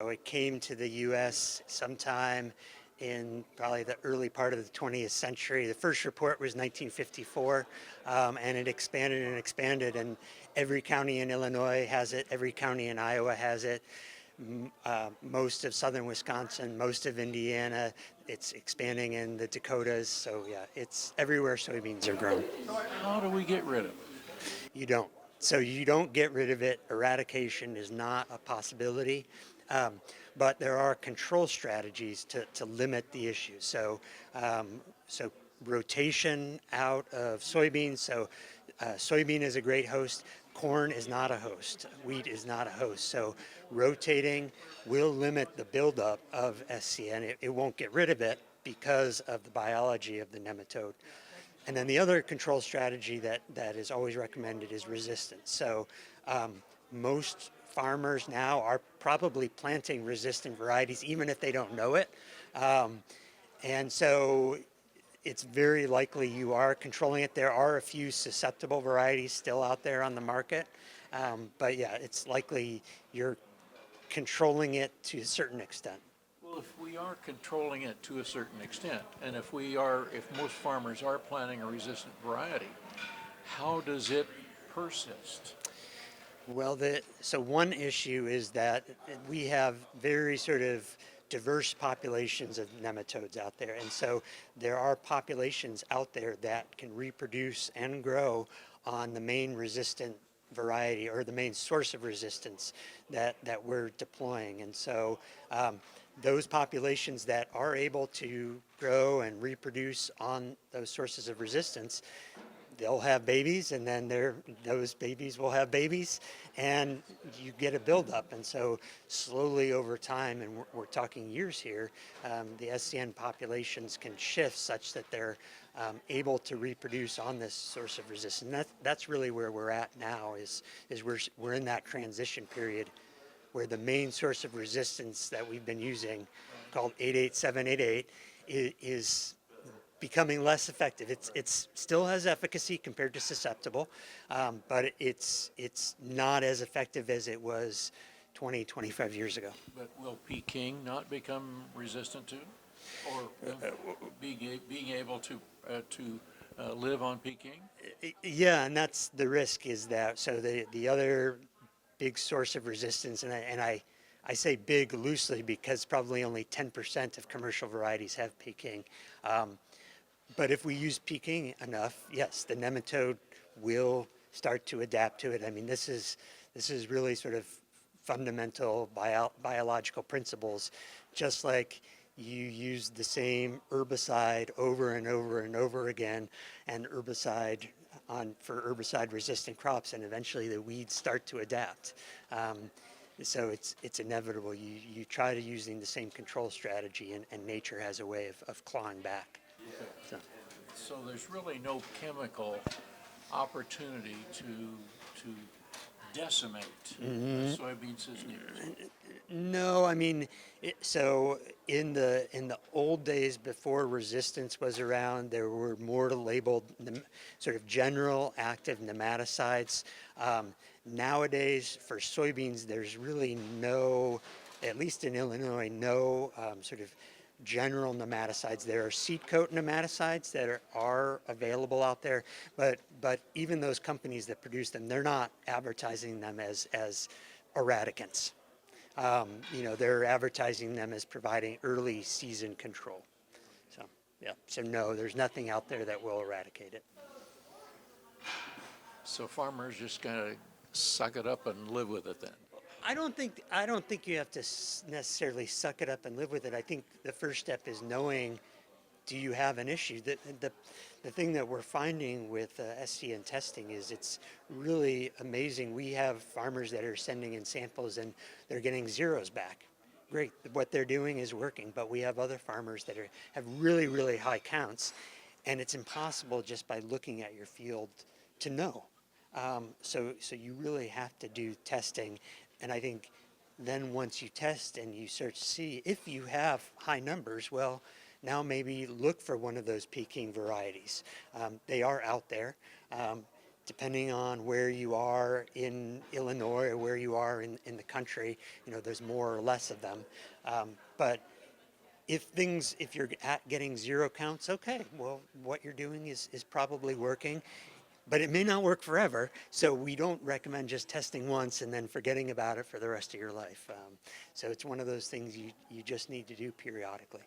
So it came to the U.S. sometime in probably the early part of the 20th century. The first report was 1954, and it expanded and expanded, and every county in Illinois has it, every county in Iowa has it, most of southern Wisconsin, most of Indiana. It's expanding in the Dakotas, so yeah, it's everywhere soybeans are grown. How do we get rid of it? You don't. So you don't get rid of it. Eradication is not a possibility. But there are control strategies to limit the issue. So rotation out of soybeans. So soybean is a great host. Corn is not a host. Wheat is not a host. So rotating will limit the buildup of SCN. It won't get rid of it because of the biology of the nematode. And then the other control strategy that is always recommended is resistance. So most farmers now are probably planting resistant varieties, even if they don't know it. And so it's very likely you are controlling it. There are a few susceptible varieties still out there on the market. But yeah, it's likely you're controlling it to a certain extent. Well, if we are controlling it to a certain extent, and if most farmers are planting a resistant variety, how does it persist? Well, so one issue is that we have very sort of diverse populations of nematodes out there. And so there are populations out there that can reproduce and grow on the main resistant variety or the main source of resistance that we're deploying. And so those populations that are able to grow and reproduce on those sources of resistance, they'll have babies, and then those babies will have babies, and you get a buildup. And so slowly over time, and we're talking years here, the SCN populations can shift such that they're able to reproduce on this source of resistance. And that's really where we're at now, is we're in that transition period where the main source of resistance that we've been using, called 88788, is becoming less effective. It's still has efficacy compared to susceptible, but it's not as effective as it was 20, 25 years ago. But will Peking not become resistant to, or being able to live on Peking? Yeah, and that's the risk, is that so the other big source of resistance, and I say big loosely because probably only 10% of commercial varieties have Peking. But if we use Peking enough, yes, the nematode will start to adapt to it. I mean, this is really sort of fundamental biological principles. Just like you use the same herbicide over and over and over again, and for herbicide-resistant crops, and eventually the weeds start to adapt. So it's inevitable. You try to using the same control strategy, and nature has a way of clawing back. So there's really no chemical opportunity to decimate soybean cyst nematode. No, I mean, so in the old days before resistance was around, there were more labeled sort of general active nematicides. Nowadays, for soybeans, there's really no, at least in Illinois, no sort of general nematicides. There are seed coat nematicides that are available out there, but even those companies that produce them, they're not advertising them as eradicants. They're advertising them as providing early season control. So yeah, so no, there's nothing out there that will eradicate it. So farmers just gotta suck it up and live with it then. I don't think you have to necessarily suck it up and live with it. I think the first step is knowing, do you have an issue? The thing that we're finding with SCN testing is it's really amazing. We have farmers that are sending in samples and they're getting zeros back. Great, what they're doing is working, but we have other farmers that have really, really high counts, and it's impossible just by looking at your field to know. So you really have to do testing. And I think then once you test and you search to see if you have high numbers, well, now maybe look for one of those Peking varieties. They are out there. depending on where you are in Illinois or where you are in the country, there's more or less of them. But if you're getting zero counts, okay, well, what you're doing is probably working, but it may not work forever. So we don't recommend just testing once and then forgetting about it for the rest of your life. So it's one of those things you just need to do periodically.